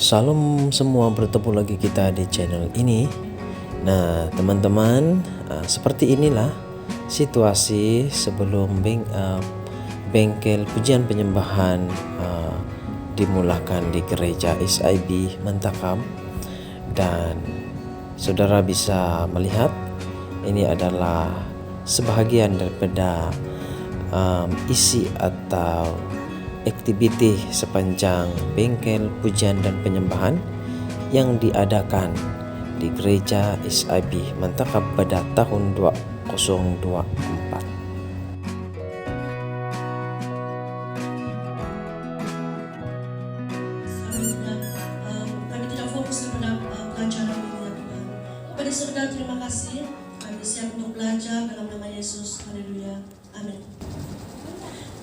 Salam semua, bertemu lagi kita di channel ini. Nah teman-teman, seperti inilah situasi sebelum bengkel pujian penyembahan dimulakan di gereja SIB Mentakam. Dan saudara bisa melihat ini adalah sebahagian daripada isi atau aktiviti sepanjang bengkel pujian dan penyembahan yang diadakan di gereja SIB Mentakam pada tahun 2024. Kami tidak fokus kepada pelajaran ini ya Tuhan. Kepada surga terima kasih. Kami siap untuk belajar dalam nama Yesus. Haleluya. Amin.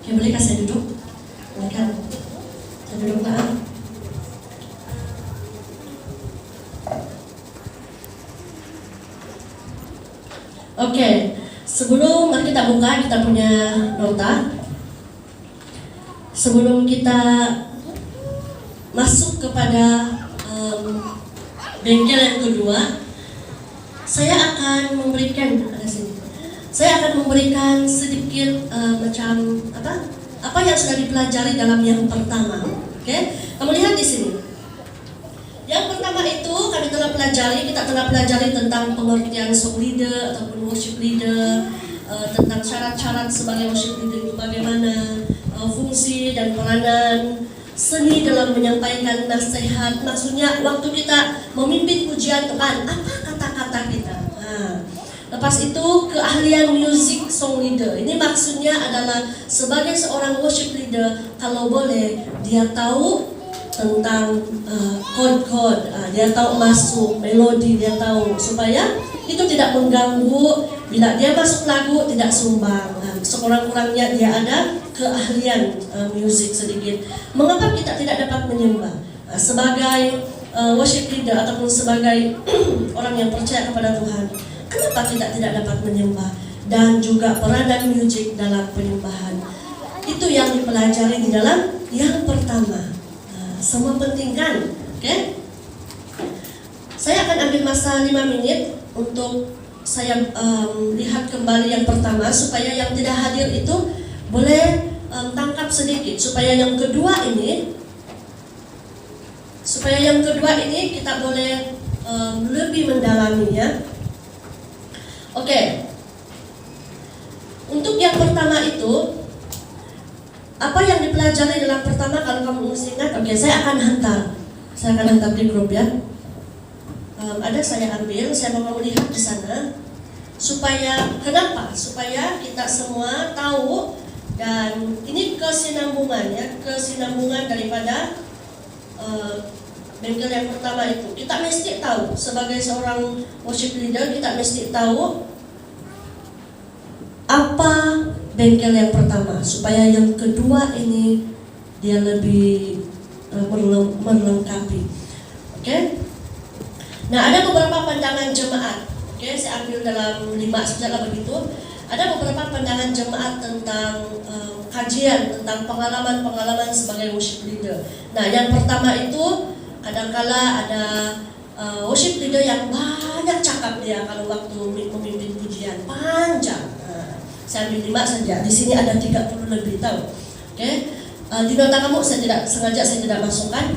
Oke, boleh saya duduk? Boleh kan? Saya duduk lah. Oke, sebelum mari kita buka, kita punya nota. Sebelum kita masuk kepada bengkel yang kedua, saya akan memberikan sedikit macam apa yang sudah dipelajari dalam yang pertama. Oke, kamu lihat di sini. Yang pertama itu kita telah pelajari tentang pengertian song leader ataupun worship leader, tentang syarat-syarat sebagai worship leader itu bagaimana, fungsi dan peranan seni dalam menyampaikan nasihat. Maksudnya waktu kita memimpin pujian Tuhan, apa kata-kata kita. Lepas itu keahlian music song leader. Ini maksudnya adalah sebagai seorang worship leader, kalau boleh dia tahu tentang chord, dia tahu masuk melodi, dia tahu supaya itu tidak mengganggu. Bila dia masuk lagu tidak sumbang. Sekurang-kurangnya dia ada keahlian musik sedikit. Mengapa kita tidak dapat menyembah? Sebagai worship leader ataupun sebagai orang yang percaya kepada Tuhan, kenapa kita tidak dapat menyembah? Dan juga peranan musik dalam penyembahan. Itu yang dipelajari di dalam yang pertama. Semua penting kan? Oke? Saya akan ambil masa 5 menit untuk saya lihat kembali yang pertama supaya yang tidak hadir itu boleh tangkap sedikit, supaya yang kedua ini kita boleh lebih mendalaminya. Oke. Untuk yang pertama itu, apa yang dipelajari dalam pertama, kalau kamu masih ingat, oke, saya akan hantar di grup ya. Saya mau lihat di sana. Kenapa? Supaya kita semua tahu, dan ini kesinambungan daripada bengkel yang pertama itu. Kita mesti tahu, sebagai seorang worship leader, kita mesti tahu apa bengkel yang pertama, supaya yang kedua ini dia lebih melengkapi. Oke? Nah, ada beberapa pandangan jemaat. Oke, saya ambil dalam 5 sajalah begitu. Ada beberapa pandangan jemaat tentang kajian tentang pengalaman sebagai worship leader. Nah, yang pertama itu kadangkala ada worship leader yang banyak cakap dia kalau waktu memimpin pujian, panjang. Saya ambil 5 saja. Di sini ada 30 lebih, tahu. Oke. Di nota kamu saya tidak masukkan,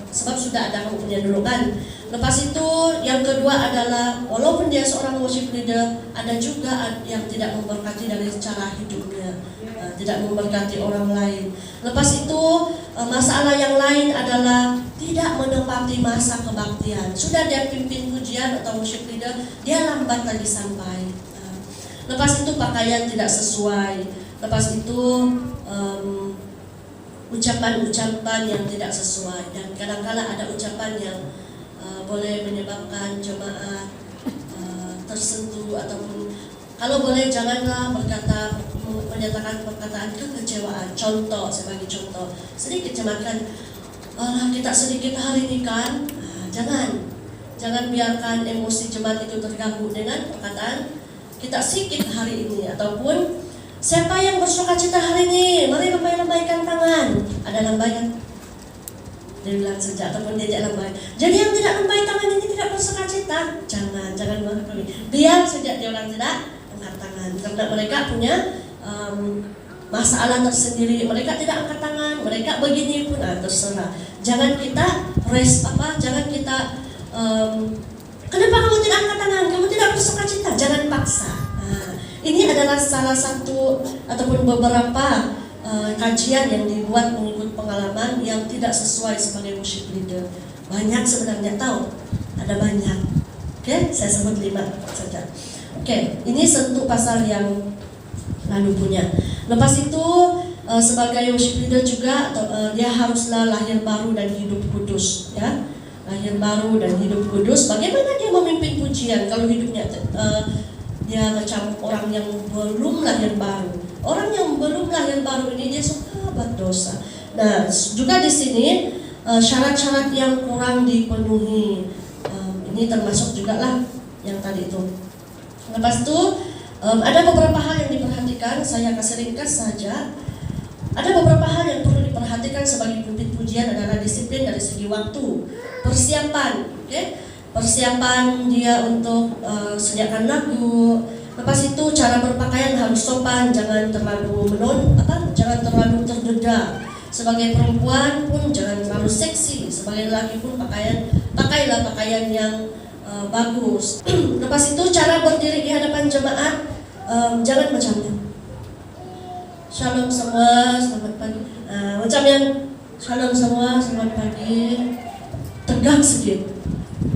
sebab sudah ada kamu punya dulu kan. Lepas itu yang kedua adalah walaupun dia seorang worship leader, ada juga yang tidak memberkati dari cara hidupnya, tidak memberkati orang lain. Lepas itu masalah yang lain adalah tidak menepati masa kebaktian. Sudah dia pimpin pujian atau worship leader, dia lambat lagi sampai. Lepas itu pakaian tidak sesuai. Lepas itu ucapan-ucapan yang tidak sesuai. Dan kadang-kala ada ucapan yang boleh menyebabkan jemaat tersentuh, ataupun kalau boleh janganlah menyatakan perkataan kekecewaan. Contoh, sebagai contoh, sedikit jemaat kan, kita sedikit hari ini kan, jangan biarkan emosi jemaat itu terganggu dengan perkataan kita sedikit hari ini, ataupun siapa yang bersuka cita hari ini, mari lambaikan tangan. Ada lambaikan? dia bilang saja ataupun diajak lambai. Jadi yang tidak lambai tangan ini tidak bersukacita. Jangan menghakimi. Biar saja dia orang tidak angkat tangan. Karena mereka punya masalah tersendiri. Mereka tidak angkat tangan. Mereka begini pun terserah. Jangan kita jangan kita kenapa kamu tidak angkat tangan? Kamu tidak bersukacita. Jangan paksa. Nah, ini adalah salah satu ataupun beberapa kajian yang dibuat mengikut pengalaman yang tidak sesuai sebagai worship leader. Banyak sebenarnya, tahu? Ada banyak. Oke, saya sebut 5 saja. Oke, ini sentuh pasal yang lalu punya. Lepas itu sebagai worship leader juga dia haruslah lahir baru dan hidup kudus, ya. Lahir baru dan hidup kudus. Bagaimana dia memimpin pujian kalau hidupnya dia macam orang yang belum lahir baru? Orang yang belum lahir baru ini dia suka berdosa. Nah, juga di sini syarat-syarat yang kurang dipenuhi. Ini termasuk juga lah yang tadi itu. Lepas itu ada beberapa hal yang diperhatikan. Saya kasih ringkas saja. Ada beberapa hal yang perlu diperhatikan sebagai pemimpin pujian adalah disiplin dari segi waktu, persiapan, persiapan dia untuk sediakan lagu. Lepas itu cara berpakaian harus sopan, jangan terlalu jangan terlalu terdedah. Sebagai perempuan pun jangan terlalu seksi. Sebagai lelaki pun pakailah pakaian yang bagus. Lepas itu cara berdiri di hadapan jemaat, jangan macamnya. Shalom semua, selamat pagi. Macam yang shalom semua, selamat pagi. Tegang sedikit.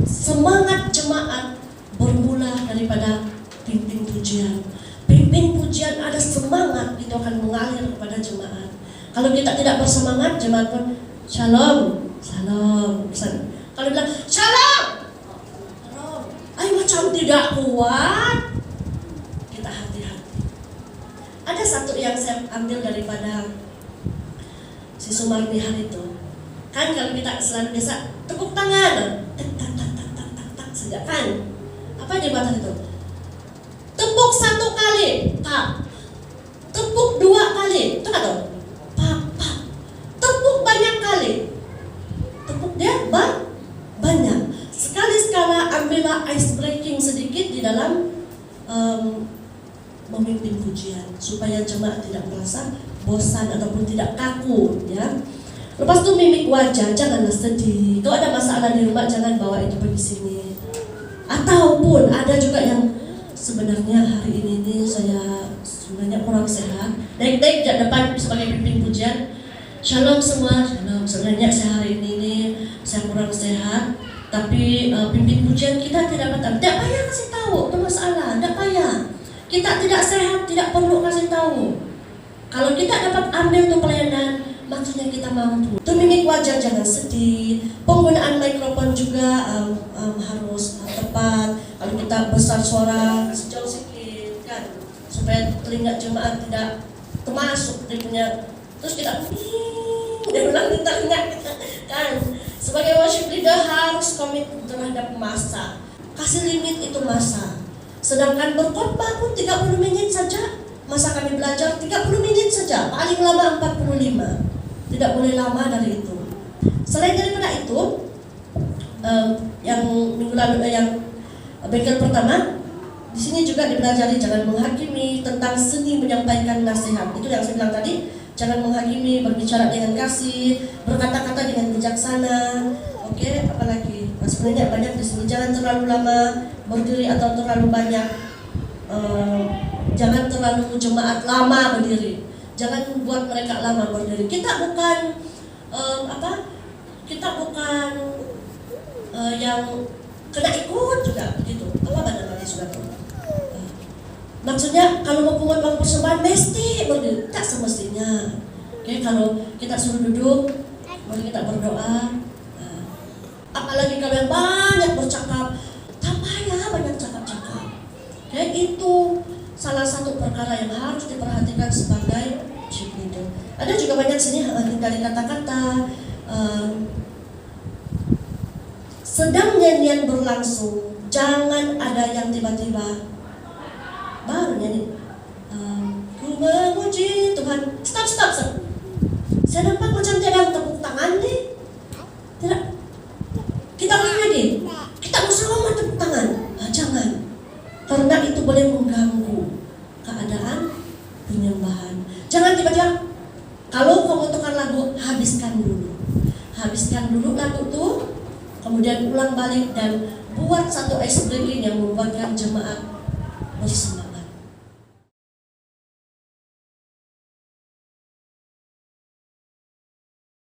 Semangat jemaat bermula daripada pimpin pujian. Pimpin pujian ada semangat, itu akan mengalir kepada jemaat. Kalau kita tidak bersemangat, jemaat pun shalom, shalom. Kalau bilang shalom, shalom, macam tidak kuat, kita hati-hati. Ada satu yang saya ambil daripada si Sumarni hari itu. Kan kalau kita selalu biasa tepuk tangan, tak saja kan? Apa jabatan itu? Tepuk 1 kali, tak. Tepuk 2 kali, itu kan? Pak. Tepuk banyak kali. Tepuk dia banyak. Sekali-sekala ambillah ice breaking sedikit di dalam memimpin pujian supaya jemaat tidak merasa bosan ataupun tidak kaku, ya. Lepas itu mimik wajah, janganlah sedih. Kalau ada masalah di rumah jangan bawa itu pergi sini. Ataupun ada juga yang sebenarnya hari ini saya sebenarnya kurang sehat. Naik-naik di depan sebagai pimpin pujian. Shalom semua, shalom. Sebenarnya saya hari ini saya kurang sehat. Tapi pimpin pujian kita tidak dapat. Tidak payah kasih tahu, itu masalah. Tidak payah. Kita tidak sehat, tidak perlu kasih tahu. Kalau kita dapat ambil untuk pelayanan, maksudnya kita mampu. Itu mimik wajah jangan sedih. Penggunaan mikrofon juga harus tepat. Kalau kita besar suara sejauh sedikit kan, supaya telinga jemaat tidak termasuk dia punya. Terus kita dia ulang di telinga kita kan. Sebagai worship leader harus komit terhadap masa. Kasih limit itu masa. Sedangkan berkhotbah pun 30 menit saja. Masa kami belajar 30 menit saja, paling lama 45. Tidak boleh lama dari itu. Selain daripada itu, yang minggu lalu yang bengkel pertama, di sini juga dipelajari jangan menghakimi tentang seni menyampaikan nasihat. Itu yang saya bilang tadi, jangan menghakimi, berbicara dengan kasih, berkata-kata dengan bijaksana. Oke, apalagi? Sebenarnya banyak di sini. Jangan terlalu lama berdiri atau terlalu banyak. Jangan terlalu jemaat lama berdiri. Jangan buat mereka lama berdiri. Kita bukan Kita bukan yang kena ikut juga begitu. Apa benar tadi sudah tahu? Maksudnya kalau mau pungut uang persembahan mesti berdiri. Tak semestinya. Oke, kalau kita suruh duduk, mari kita berdoa. Apalagi kalau yang banyak bercakap, tak payah banyak cakap-cakap. Oke, itu salah satu perkara yang harus diperhatikan sebagai worship leader. Ada juga banyak sini hindari kata-kata. Sedang nyanyian berlangsung, jangan ada yang tiba-tiba baru nyanyi. Ku memuji Tuhan. Stop. Saya nampak macam dia ada tepuk tangan nih. Jangan tiba-tiba kalau kamu tukar lagu, habiskan dulu lagu itu, kemudian pulang balik dan buat satu ice breaking yang membuatkan jemaat bersemangat.